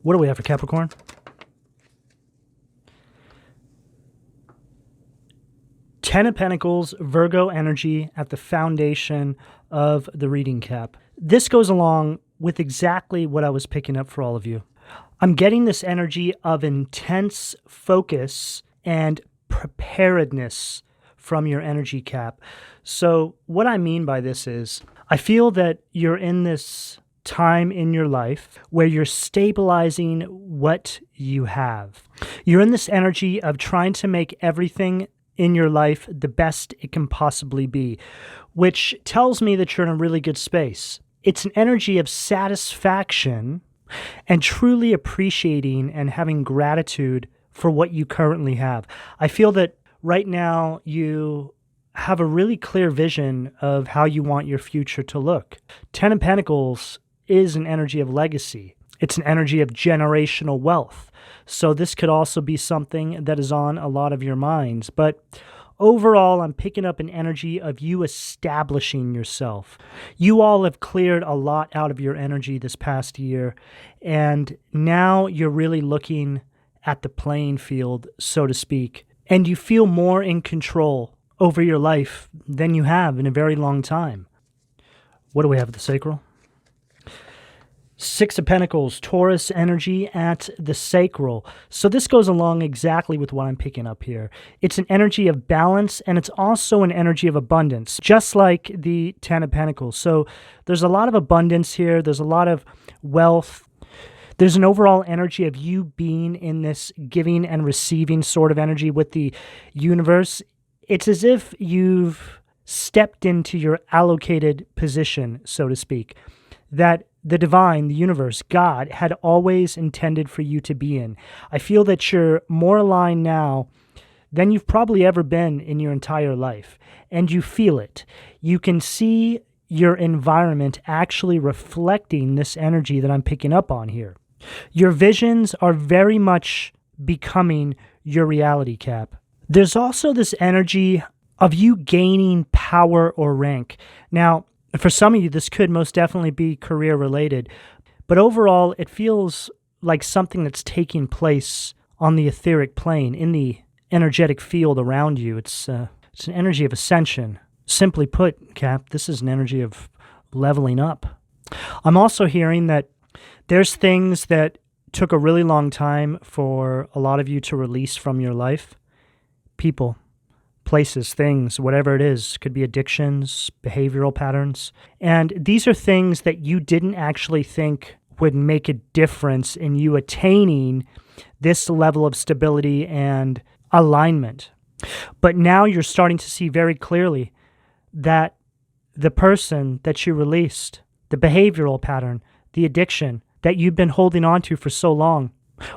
What do we have for Capricorn? Ten of Pentacles, Virgo energy at the foundation of the reading, Cap. This goes along with exactly what I was picking up for all of you. I'm getting this energy of intense focus and preparedness from your energy, Cap. So what I mean by this is, I feel that you're in this time in your life where you're stabilizing what you have. You're in this energy of trying to make everything in your life the best it can possibly be, which tells me that you're in a really good space. It's an energy of satisfaction and truly appreciating and having gratitude for what you currently have. I feel that right now you have a really clear vision of how you want your future to look. Ten of Pentacles is an energy of legacy. It's an energy of generational wealth. So this could also be something that is on a lot of your minds. But overall, I'm picking up an energy of you establishing yourself. You all have cleared a lot out of your energy this past year, and now you're really looking at the playing field, so to speak, and you feel more in control over your life than you have in a very long time. What do we have at the sacral? Six of Pentacles, Taurus energy at the sacral. So this goes along exactly with what I'm picking up here. It's an energy of balance, and it's also an energy of abundance, just like the Ten of Pentacles. So there's a lot of abundance here. There's a lot of wealth. There's an overall energy of you being in this giving and receiving sort of energy with the universe. It's as if you've stepped into your allocated position, so to speak, that the divine, the universe, God, had always intended for you to be in. I feel that you're more aligned now than you've probably ever been in your entire life. And you feel it. You can see your environment actually reflecting this energy that I'm picking up on here. Your visions are very much becoming your reality, Cap. There's also this energy of you gaining power or rank. Now, for some of you, this could most definitely be career-related, but overall, it feels like something that's taking place on the etheric plane, in the energetic field around you. It's an energy of ascension. Simply put, Cap, this is an energy of leveling up. I'm also hearing that there's things that took a really long time for a lot of you to release from your life. People, places, things, whatever it is, could be addictions, behavioral patterns. And these are things that you didn't actually think would make a difference in you attaining this level of stability and alignment. But now you're starting to see very clearly that the person that you released, the behavioral pattern, the addiction that you've been holding on to for so long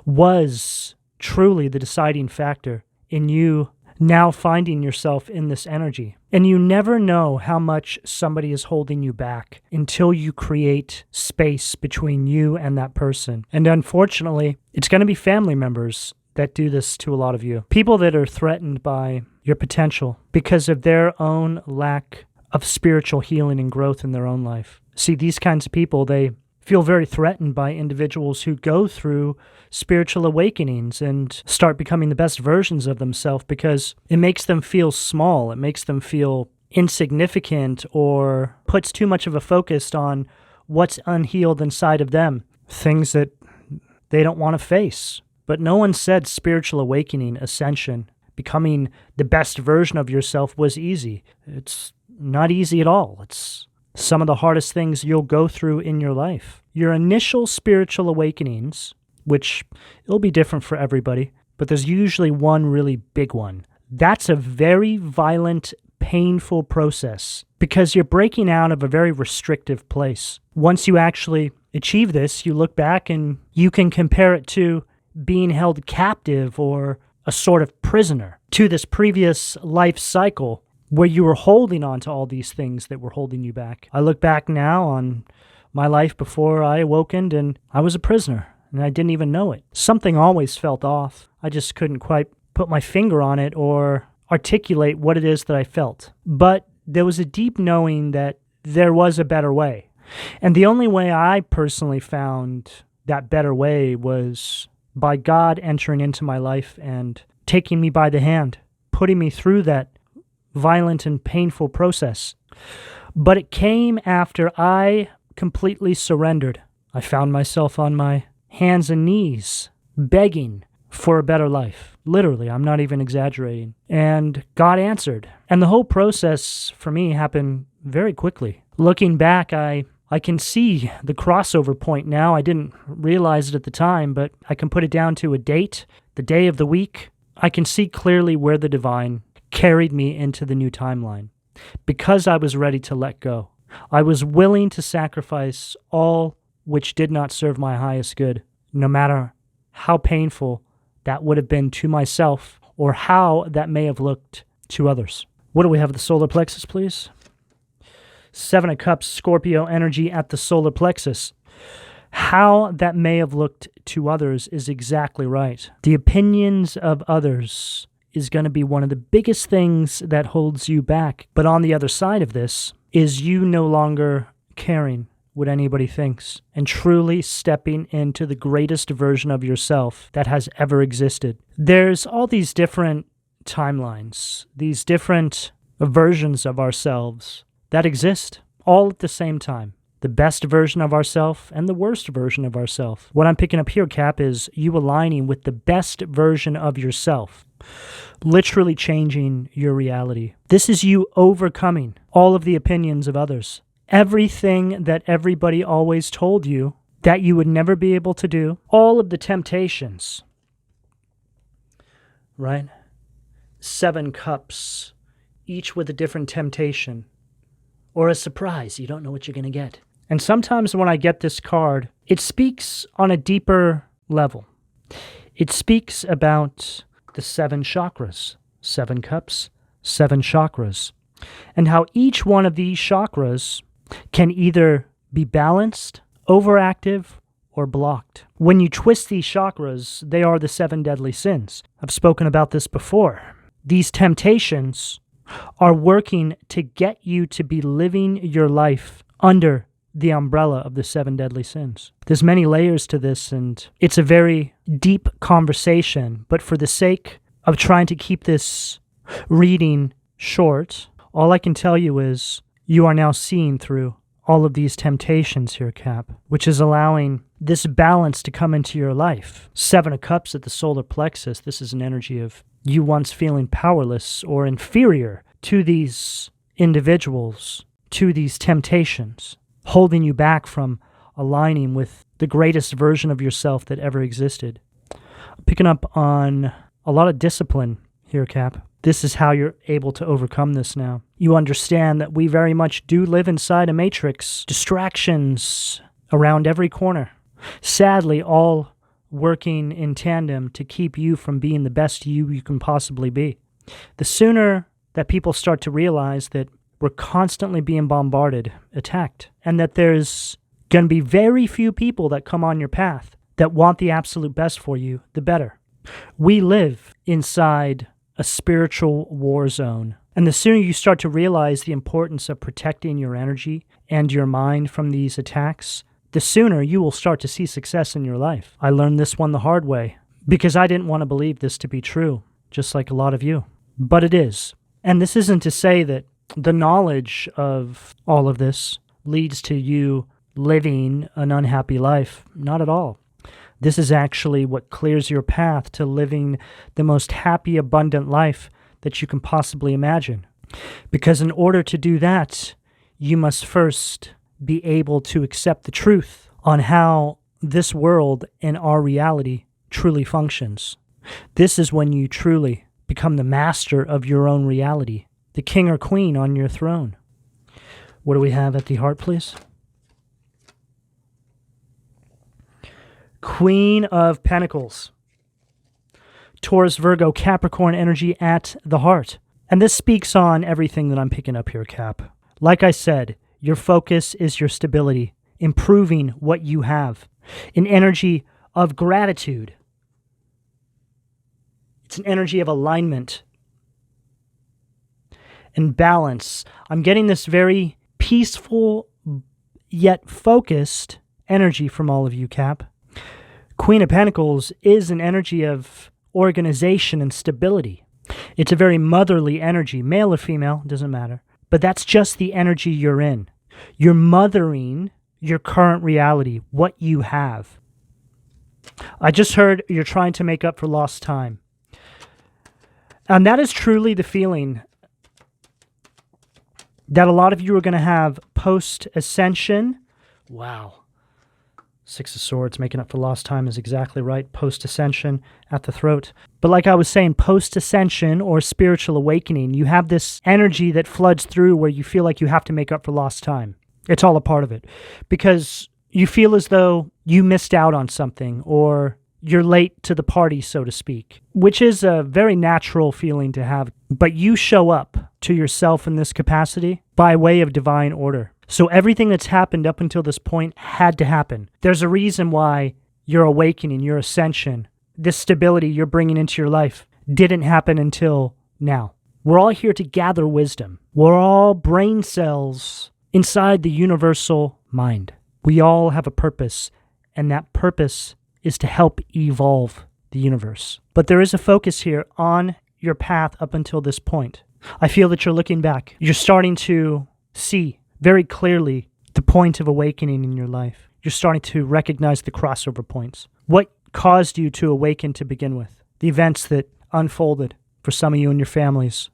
was truly the deciding factor in you now finding yourself in this energy. And you never know how much somebody is holding you back until you create space between you and that person. And unfortunately, it's going to be family members that do this to a lot of you. People that are threatened by your potential because of their own lack of spiritual healing and growth in their own life. See, these kinds of people, they feel very threatened by individuals who go through spiritual awakenings and start becoming the best versions of themselves because it makes them feel small. It makes them feel insignificant or puts too much of a focus on what's unhealed inside of them, things that they don't want to face. But no one said spiritual awakening, ascension, becoming the best version of yourself was easy. It's not easy at all. It's some of the hardest things you'll go through in your life. Your initial spiritual awakenings, which it'll be different for everybody, but there's usually one really big one. That's a very violent, painful process because you're breaking out of a very restrictive place. Once you actually achieve this, you look back and you can compare it to being held captive or a sort of prisoner to this previous life cycle where you were holding on to all these things that were holding you back. I look back now on my life before I awakened, and I was a prisoner, and I didn't even know it. Something always felt off. I just couldn't quite put my finger on it or articulate what it is that I felt. But there was a deep knowing that there was a better way. And the only way I personally found that better way was by God entering into my life and taking me by the hand, putting me through that violent and painful process. But it came after I completely surrendered. I found myself on my hands and knees, begging for a better life. Literally, I'm not even exaggerating. And God answered. And the whole process for me happened very quickly. Looking back, I can see the crossover point now. I didn't realize it at the time, but I can put it down to a date, the day of the week. I can see clearly where the divine carried me into the new timeline because I was ready to let go. I was willing to sacrifice all which did not serve my highest good, no matter how painful that would have been to myself or how that may have looked to others. What do we have at the solar plexus, please? 7 of Cups, Scorpio energy at the solar plexus. How that may have looked to others is exactly right. The opinions of others is going to be one of the biggest things that holds you back. But on the other side of this is you no longer caring what anybody thinks and truly stepping into the greatest version of yourself that has ever existed. There's all these different timelines, these different versions of ourselves that exist all at the same time. The best version of ourselves and the worst version of ourselves. What I'm picking up here, Cap, is you aligning with the best version of yourself, literally changing your reality. This is you overcoming all of the opinions of others. Everything that everybody always told you that you would never be able to do, all of the temptations, right? 7 cups, each with a different temptation or a surprise. You don't know what you're going to get. And sometimes when I get this card, it speaks on a deeper level. It speaks about the 7 chakras, 7 cups, 7 chakras, and how each one of these chakras can either be balanced, overactive, or blocked. When you twist these chakras, they are the 7 deadly sins. I've spoken about this before. These temptations are working to get you to be living your life under the umbrella of the 7 deadly sins. There's many layers to this, and it's a very deep conversation, but for the sake of trying to keep this reading short, all I can tell you is you are now seeing through all of these temptations here, Cap, which is allowing this balance to come into your life. 7 of Cups at the solar plexus, this is an energy of you once feeling powerless or inferior to these individuals, to these temptations, holding you back from aligning with the greatest version of yourself that ever existed. Picking up on a lot of discipline here, Cap. This is how you're able to overcome this now. You understand that we very much do live inside a matrix, distractions around every corner. Sadly, all working in tandem to keep you from being the best you can possibly be. The sooner that people start to realize that we're constantly being bombarded, attacked, and that there's going to be very few people that come on your path that want the absolute best for you, the better. We live inside a spiritual war zone. And the sooner you start to realize the importance of protecting your energy and your mind from these attacks, the sooner you will start to see success in your life. I learned this one the hard way because I didn't want to believe this to be true, just like a lot of you. But it is. And this isn't to say that the knowledge of all of this leads to you living an unhappy life. Not at all. This is actually what clears your path to living the most happy, abundant life that you can possibly imagine. Because in order to do that, you must first be able to accept the truth on how this world and our reality truly functions. This is when you truly become the master of your own reality, the king or queen on your throne. What do we have at the heart, please? Queen of Pentacles. Taurus, Virgo, Capricorn energy at the heart. And this speaks on everything that I'm picking up here, Cap. Like I said, your focus is your stability, improving what you have. An energy of gratitude. It's an energy of alignment and balance. I'm getting this very peaceful yet focused energy from all of you, Cap. Queen of Pentacles is an energy of organization and stability. It's a very motherly energy, male or female, doesn't matter. But that's just the energy you're in. You're mothering your current reality, what you have. I just heard you're trying to make up for lost time. And that is truly the feeling that a lot of you are going to have post-ascension. Wow. Six of Swords, making up for lost time is exactly right. Post-ascension at the throat. But like I was saying, post-ascension or spiritual awakening, you have this energy that floods through where you feel like you have to make up for lost time. It's all a part of it. Because you feel as though you missed out on something or you're late to the party, so to speak, which is a very natural feeling to have. But you show up to yourself in this capacity by way of divine order. So everything that's happened up until this point had to happen. There's a reason why your awakening, your ascension, this stability you're bringing into your life didn't happen until now. We're all here to gather wisdom. We're all brain cells inside the universal mind. We all have a purpose, and that purpose is to help evolve the universe. But there is a focus here on your path up until this point. I feel that you're looking back. You're starting to see very clearly the point of awakening in your life. You're starting to recognize the crossover points. What caused you to awaken to begin with? The events that unfolded for some of you and your families.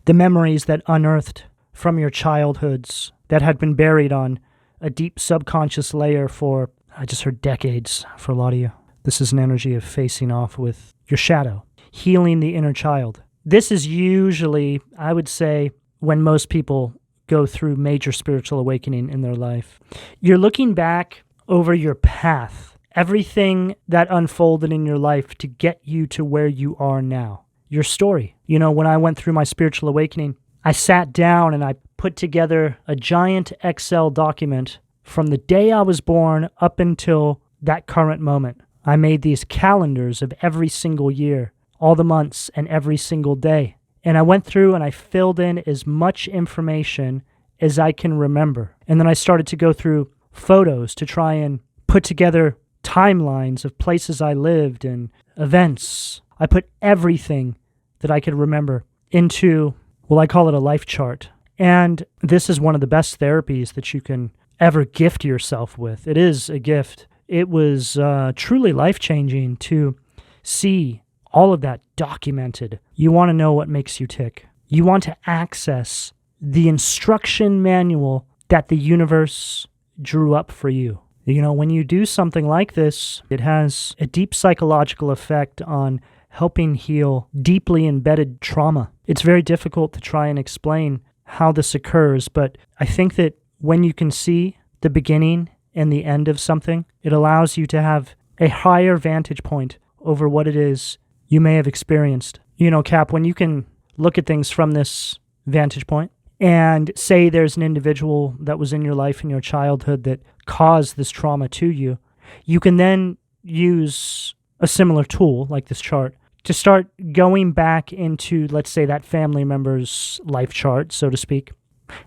The memories that unearthed from your childhoods that had been buried on a deep subconscious layer for, I just heard, decades for a lot of you. This is an energy of facing off with your shadow, healing the inner child. This is usually, I would say, when most people go through major spiritual awakening in their life. You're looking back over your path, everything that unfolded in your life to get you to where you are now, your story. You know, when I went through my spiritual awakening, I sat down and I put together a giant Excel document from the day I was born up until that current moment. I made these calendars of every single year, all the months and every single day. And I went through and I filled in as much information as I can remember. And then I started to go through photos to try and put together timelines of places I lived and events. I put everything that I could remember into, well, I call it a life chart. And this is one of the best therapies that you can ever gift yourself with. It is a gift. It was truly life-changing to see all of that documented. You want to know what makes you tick. You want to access the instruction manual that the universe drew up for you. You know, when you do something like this, it has a deep psychological effect on helping heal deeply embedded trauma. It's very difficult to try and explain how this occurs, but I think that when you can see the beginning and the end of something, it allows you to have a higher vantage point over what it is you may have experienced. You know, Cap, when you can look at things from this vantage point and say there's an individual that was in your life in your childhood that caused this trauma to you, you can then use a similar tool like this chart to start going back into, let's say, that family member's life chart, so to speak,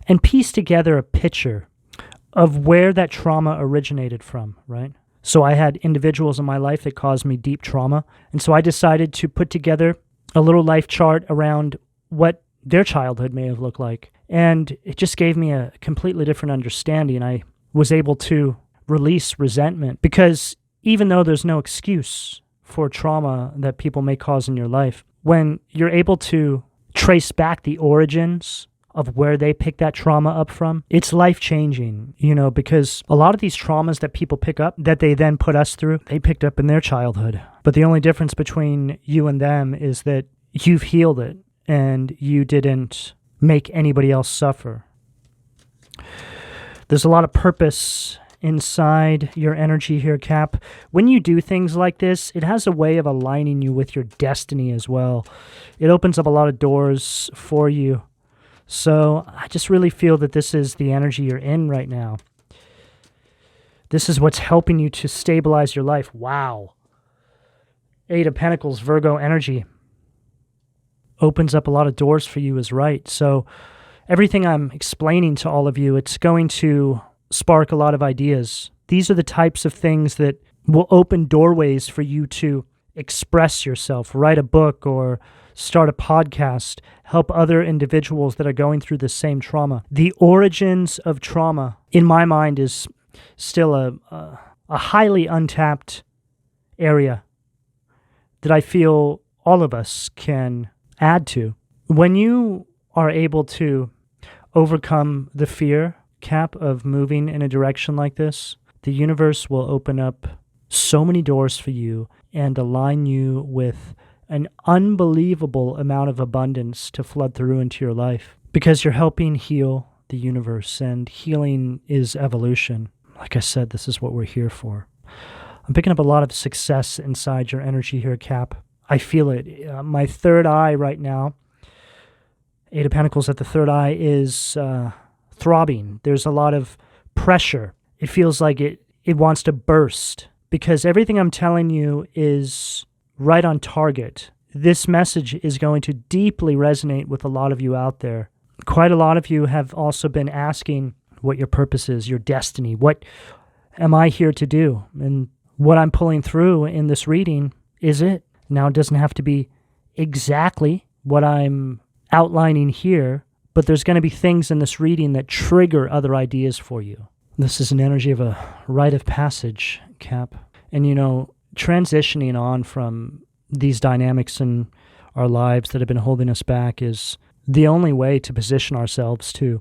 and piece together a picture of where that trauma originated from, right? So I had individuals in my life that caused me deep trauma, and so I decided to put together a little life chart around what their childhood may have looked like. And it just gave me a completely different understanding. I was able to release resentment because even though there's no excuse for trauma that people may cause in your life, when you're able to trace back the origins of where they pick that trauma up from, it's life-changing, you know, because a lot of these traumas that people pick up, that they then put us through, they picked up in their childhood. But the only difference between you and them is that you've healed it and you didn't make anybody else suffer. There's a lot of purpose inside your energy here, Cap. When you do things like this, it has a way of aligning you with your destiny as well. It opens up a lot of doors for you. So I just really feel that this is the energy you're in right now. This is what's helping you to stabilize your life. Wow. Eight of Pentacles, Virgo energy. Opens up a lot of doors for you is right. So everything I'm explaining to all of you, it's going to spark a lot of ideas. These are the types of things that will open doorways for you to express yourself, write a book, or start a podcast, help other individuals that are going through the same trauma. The origins of trauma, in my mind, is still a highly untapped area that I feel all of us can add to. When you are able to overcome the fear, Cap, of moving in a direction like this, the universe will open up so many doors for you and align you with an unbelievable amount of abundance to flood through into your life, because you're helping heal the universe, and healing is evolution. Like I said, this is what we're here for. I'm picking up a lot of success inside your energy here, Cap. I feel it. My third eye right now, Eight of Pentacles at the third eye, is throbbing. There's a lot of pressure. It feels like it wants to burst, because everything I'm telling you is right on target. This message is going to deeply resonate with a lot of you out there. Quite a lot of you have also been asking what your purpose is, your destiny. What am I here to do? And what I'm pulling through in this reading is it. Now, it doesn't have to be exactly what I'm outlining here, but there's going to be things in this reading that trigger other ideas for you. This is an energy of a rite of passage, Cap. And, transitioning on from these dynamics in our lives that have been holding us back is the only way to position ourselves to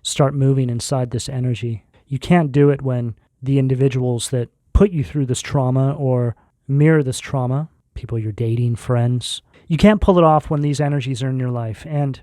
start moving inside this energy. You can't do it when the individuals that put you through this trauma or mirror this trauma, people you're dating, friends, you can't pull it off when these energies are in your life. And,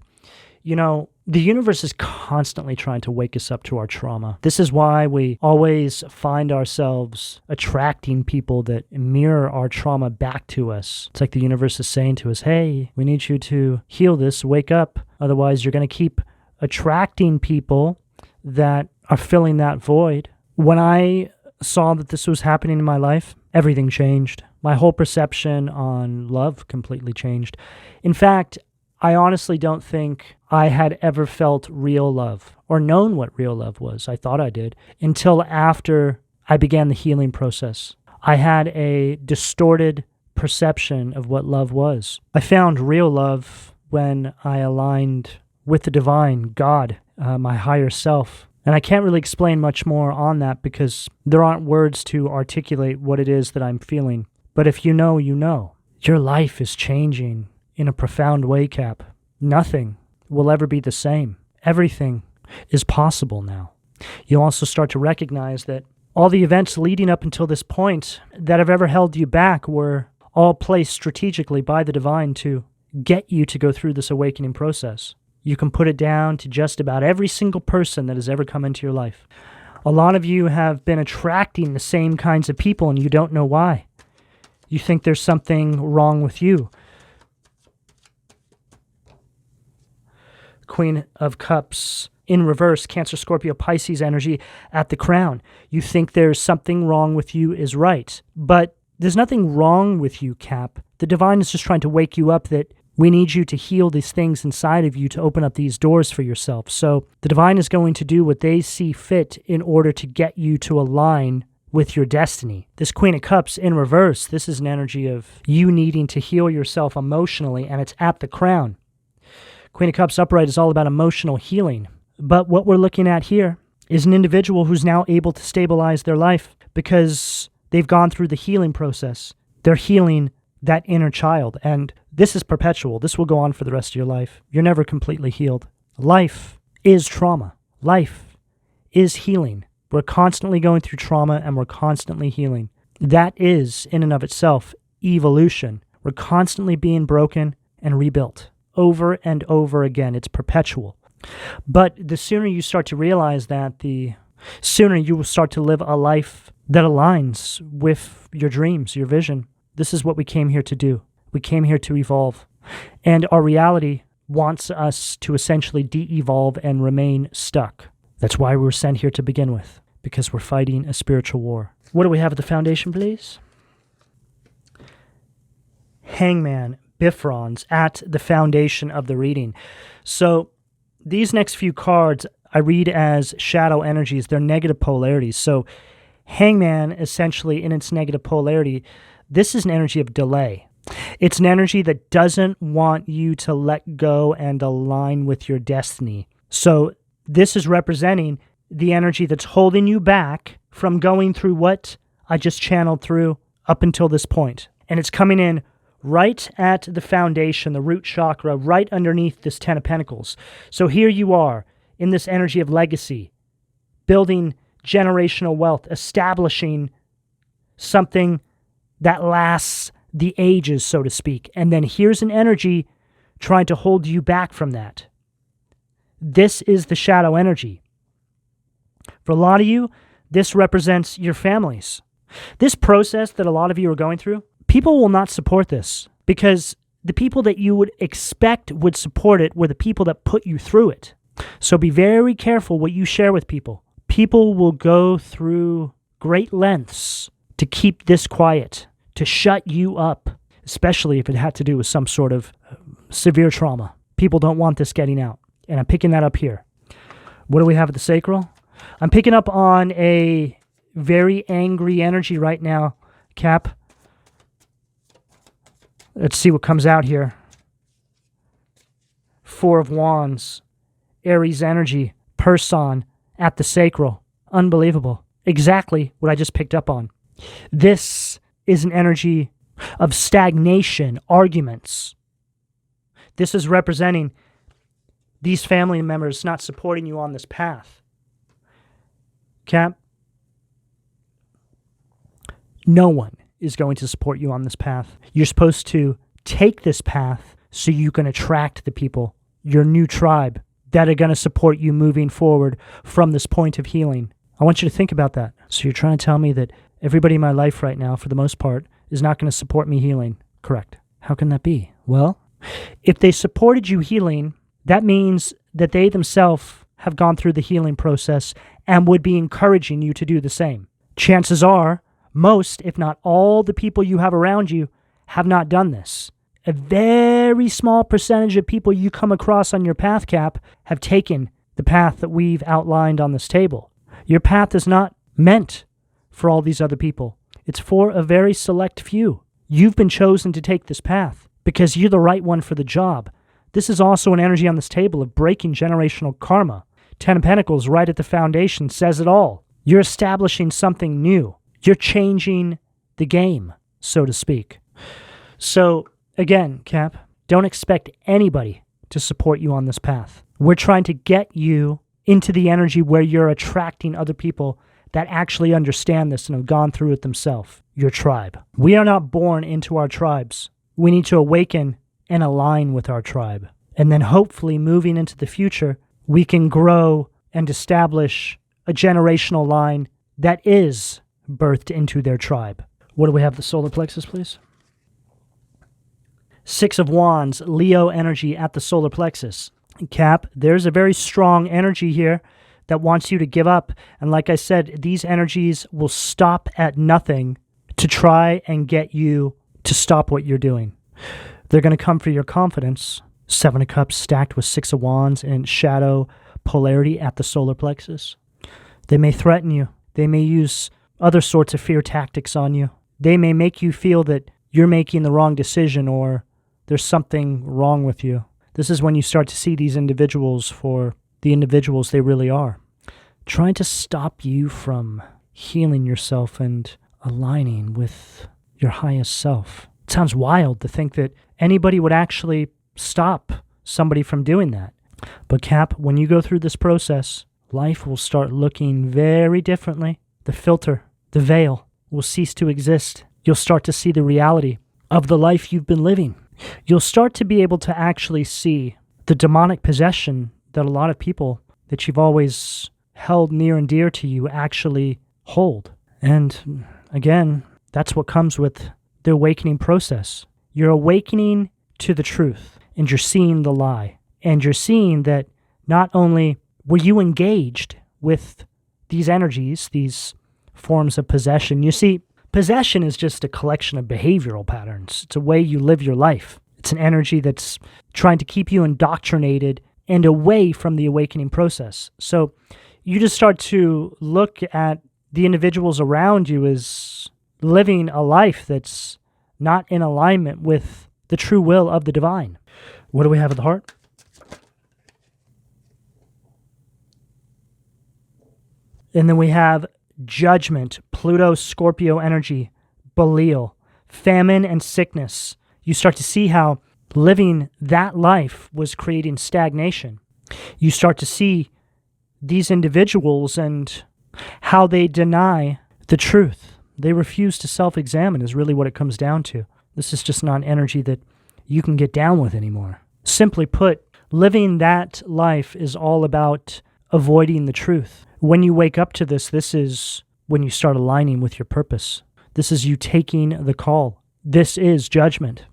the universe is constantly trying to wake us up to our trauma. This is why we always find ourselves attracting people that mirror our trauma back to us. It's like the universe is saying to us, hey, we need you to heal this, wake up. Otherwise, you're going to keep attracting people that are filling that void. When I saw that this was happening in my life, everything changed. My whole perception on love completely changed. In fact, I honestly don't think I had ever felt real love or known what real love was. I thought I did until after I began the healing process. I had a distorted perception of what love was. I found real love when I aligned with the divine, God, my higher self. And I can't really explain much more on that because there aren't words to articulate what it is that I'm feeling. But if you know, you know. Your life is changing in a profound way, Cap. Nothing will ever be the same. Everything is possible now. You'll also start to recognize that all the events leading up until this point that have ever held you back were all placed strategically by the divine to get you to go through this awakening process. You can put it down to just about every single person that has ever come into your life. A lot of you have been attracting the same kinds of people and you don't know why. You think there's something wrong with you. Queen of Cups in reverse, Cancer, Scorpio, Pisces energy at the crown. You think there's something wrong with you is right. But there's nothing wrong with you, Cap. The divine is just trying to wake you up that we need you to heal these things inside of you to open up these doors for yourself. So the divine is going to do what they see fit in order to get you to align with your destiny. This Queen of Cups in reverse, this is an energy of you needing to heal yourself emotionally, and it's at the crown. Queen of Cups upright is all about emotional healing. But what we're looking at here is an individual who's now able to stabilize their life because they've gone through the healing process. They're healing that inner child. And this is perpetual. This will go on for the rest of your life. You're never completely healed. Life is trauma. Life is healing. We're constantly going through trauma and we're constantly healing. That is, in and of itself, evolution. We're constantly being broken and rebuilt over and over again. It's perpetual. But the sooner you start to realize that, the sooner you will start to live a life that aligns with your dreams, your vision. This is what we came here to do. We came here to evolve. And our reality wants us to essentially de-evolve and remain stuck. That's why we were sent here to begin with, because we're fighting a spiritual war. What do we have at the foundation, please? Hangman, Bifrons at the foundation of the reading. So these next few cards I read as shadow energies. They're negative polarities. So Hangman, essentially, in its negative polarity, this is an energy of delay. It's an energy that doesn't want you to let go and align with your destiny. So this is representing the energy that's holding you back from going through what I just channeled through up until this point. And it's coming in right at the foundation, the root chakra, right underneath this Ten of Pentacles. So here you are in this energy of legacy, building generational wealth, establishing something that lasts the ages, so to speak. And then here's an energy trying to hold you back from that. This is the shadow energy. For a lot of you, this represents your families. This process that a lot of you are going through, people will not support this because the people that you would expect would support it were the people that put you through it. So be very careful what you share with people. People will go through great lengths to keep this quiet, to shut you up, especially if it had to do with some sort of severe trauma. People don't want this getting out. And I'm picking that up here. What do we have at the sacral? I'm picking up on a very angry energy right now, Cap. Let's see what comes out here. Four of Wands, Aries energy, person at the sacral. Unbelievable. Exactly what I just picked up on. This is an energy of stagnation, arguments. This is representing these family members not supporting you on this path. Cap, no one is going to support you on this path. You're supposed to take this path so you can attract the people, your new tribe, that are going to support you moving forward from this point of healing. I want you to think about that. So you're trying to tell me that everybody in my life right now, for the most part, is not going to support me healing. Correct. How can that be? Well, if they supported you healing, that means that they themselves have gone through the healing process and would be encouraging you to do the same. Chances are, most, if not all, the people you have around you have not done this. A very small percentage of people you come across on your path, Cap, have taken the path that we've outlined on this table. Your path is not meant for all these other people. It's for a very select few. You've been chosen to take this path because you're the right one for the job. This is also an energy on this table of breaking generational karma. Ten of Pentacles right at the foundation says it all. You're establishing something new. You're changing the game, so to speak. So, again, Cap, don't expect anybody to support you on this path. We're trying to get you into the energy where you're attracting other people that actually understand this and have gone through it themselves, your tribe. We are not born into our tribes. We need to awaken and align with our tribe. And then hopefully moving into the future, we can grow and establish a generational line that is birthed into their tribe. What do we have, the solar plexus, please? Six of Wands, Leo energy at the solar plexus. Cap, there's a very strong energy here that wants you to give up. And like I said, these energies will stop at nothing to try and get you to stop what you're doing. They're going to come for your confidence. Seven of Cups stacked with Six of Wands and shadow polarity at the solar plexus. They may threaten you. They may use other sorts of fear tactics on you. They may make you feel that you're making the wrong decision or there's something wrong with you. This is when you start to see these individuals for the individuals they really are, trying to stop you from healing yourself and aligning with your highest self. It sounds wild to think that anybody would actually stop somebody from doing that. But Cap, when you go through this process, life will start looking very differently. The filter, the veil will cease to exist. You'll start to see the reality of the life you've been living. You'll start to be able to actually see the demonic possession that a lot of people that you've always held near and dear to you actually hold. And again, that's what comes with the awakening process. You're awakening to the truth, and you're seeing the lie. And you're seeing that not only were you engaged with these energies, these forms of possession. You see, possession is just a collection of behavioral patterns. It's a way you live your life. It's an energy that's trying to keep you indoctrinated and away from the awakening process. So you just start to look at the individuals around you is living a life that's not in alignment with the true will of the divine. What do we have at the heart? And then we have judgment, Pluto, Scorpio energy, Belial, famine and sickness. You start to see how living that life was creating stagnation. You start to see these individuals and how they deny the truth. They refuse to self-examine is really what it comes down to. This is just not energy that you can get down with anymore. Simply put, living that life is all about avoiding the truth. When you wake up to this, this is when you start aligning with your purpose. This is you taking the call. This is judgment.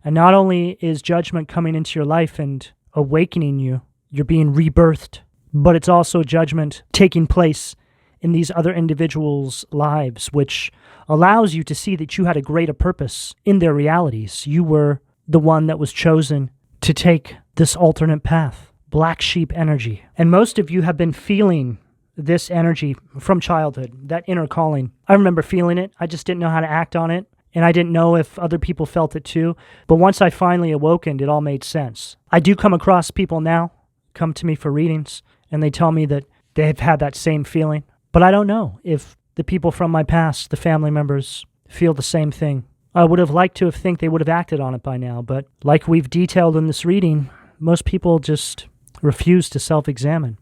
And not only is judgment coming into your life and awakening you, you're being rebirthed, but it's also judgment taking place in these other individuals' lives, which allows you to see that you had a greater purpose in their realities. You were the one that was chosen to take this alternate path, black sheep energy. And most of you have been feeling this energy from childhood, that inner calling. I remember feeling it. I just didn't know how to act on it. And I didn't know if other people felt it too. But once I finally awokened, it all made sense. I do come across people now, come to me for readings, and they tell me that they've had that same feeling. But I don't know if the people from my past, the family members, feel the same thing. I would have liked to think they would have acted on it by now, but like we've detailed in this reading, most people just refuse to self-examine,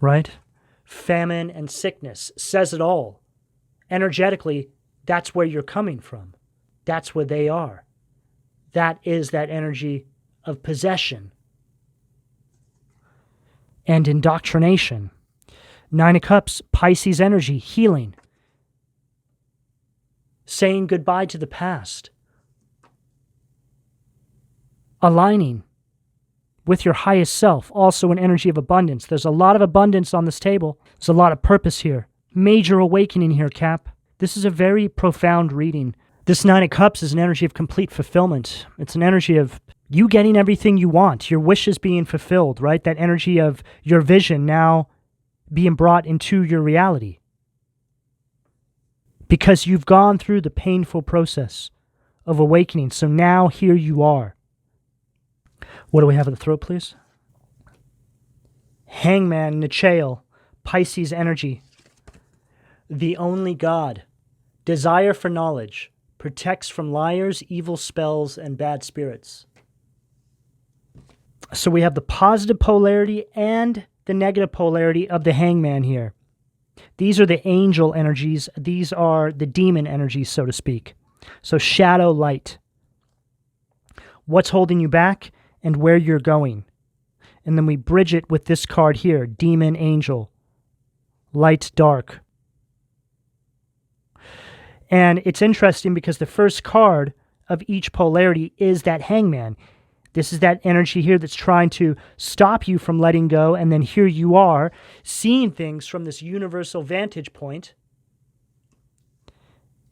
right? Famine and sickness says it all. Energetically, that's where you're coming from. That's where they are. That is that energy of possession and indoctrination. Nine of Cups, Pisces energy, healing. Saying goodbye to the past. Aligning with your highest self, also an energy of abundance. There's a lot of abundance on this table. There's a lot of purpose here. Major awakening here, Cap. This is a very profound reading. This Nine of Cups is an energy of complete fulfillment. It's an energy of you getting everything you want, your wishes being fulfilled, right? That energy of your vision now being brought into your reality. Because you've gone through the painful process of awakening. So now here you are. What do we have at the throat, please? Hangman, Nichael, Pisces energy. The only God. Desire for knowledge. Protects from liars, evil spells, and bad spirits. So we have the positive polarity and the negative polarity of the hangman here. These are the angel energies. These are the demon energies, so to speak. So shadow, light. What's holding you back and where you're going. And then we bridge it with this card here, demon, angel, light, dark. And it's interesting because the first card of each polarity is that hangman. This is that energy here that's trying to stop you from letting go, and then here you are, seeing things from this universal vantage point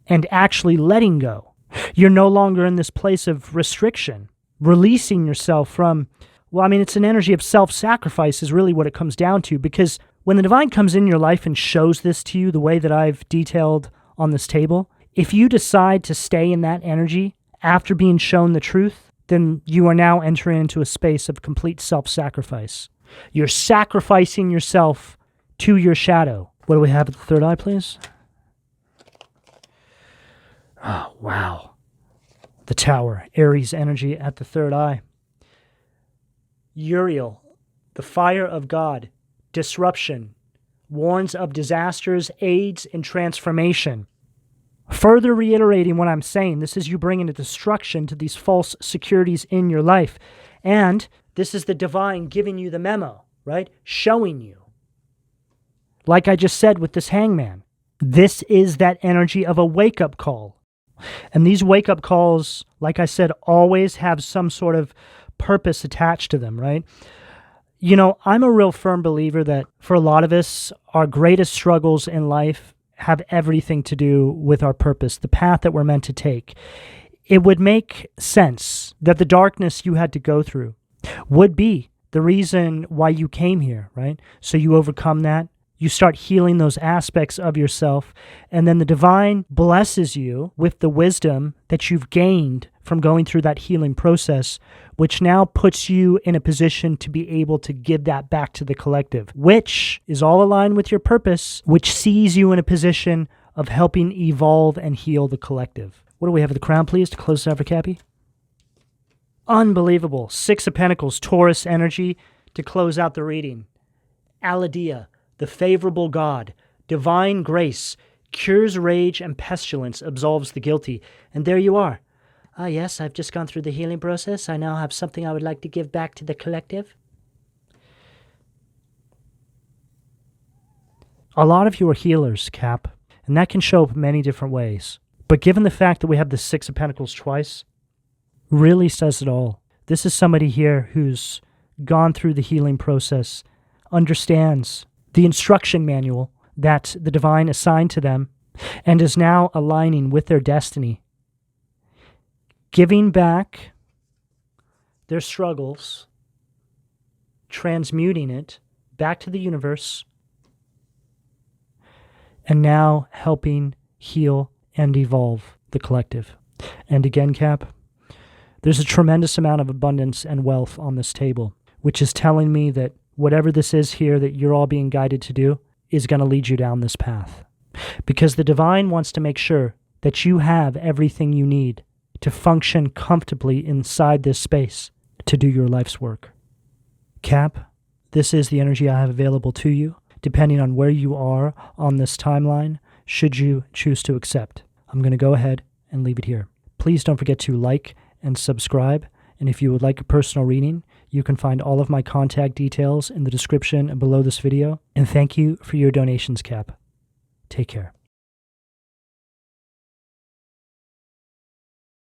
and actually letting go. You're no longer in this place of restriction, releasing yourself from, it's an energy of self-sacrifice is really what it comes down to, because when the divine comes in your life and shows this to you the way that I've detailed on this table, if you decide to stay in that energy after being shown the truth, then you are now entering into a space of complete self-sacrifice. You're sacrificing yourself to your shadow. What do we have at the third eye, please? Oh, wow. The Tower, Aries energy at the third eye. Uriel, the fire of God, disruption, warns of disasters, aids, and transformation. Further reiterating what I'm saying, this is you bringing a destruction to these false securities in your life. And this is the divine giving you the memo, right? Showing you. Like I just said with this hangman, this is that energy of a wake-up call. And these wake-up calls, like I said, always have some sort of purpose attached to them, right? I'm a real firm believer that for a lot of us, our greatest struggles in life have everything to do with our purpose, the path that we're meant to take. It would make sense that the darkness you had to go through would be the reason why you came here, right? So you overcome that, You start healing those aspects of yourself, and then the divine blesses you with the wisdom that you've gained from going through that healing process, which now puts you in a position to be able to give that back to the collective, which is all aligned with your purpose, which sees you in a position of helping evolve and heal the collective. What do we have at the crown, please, to close it out for Cappy? Unbelievable. Six of Pentacles, Taurus energy to close out the reading. Aladia, the favorable God, divine grace, cures rage and pestilence, absolves the guilty. And there you are. Ah, yes, I've just gone through the healing process. I now have something I would like to give back to the collective. A lot of you are healers, Cap, and that can show up many different ways. But given the fact that we have the Six of Pentacles twice, really says it all. This is somebody here who's gone through the healing process, understands the instruction manual that the divine assigned to them, and is now aligning with their destiny, giving back their struggles, transmuting it back to the universe, and now helping heal and evolve the collective. And again, Cap, there's a tremendous amount of abundance and wealth on this table, which is telling me that whatever this is here that you're all being guided to do is going to lead you down this path. Because the divine wants to make sure that you have everything you need to function comfortably inside this space to do your life's work. Cap, this is the energy I have available to you, depending on where you are on this timeline, should you choose to accept. I'm going to go ahead and leave it here. Please don't forget to like and subscribe, and if you would like a personal reading, you can find all of my contact details in the description below this video. And thank you for your donations, Cap. Take care.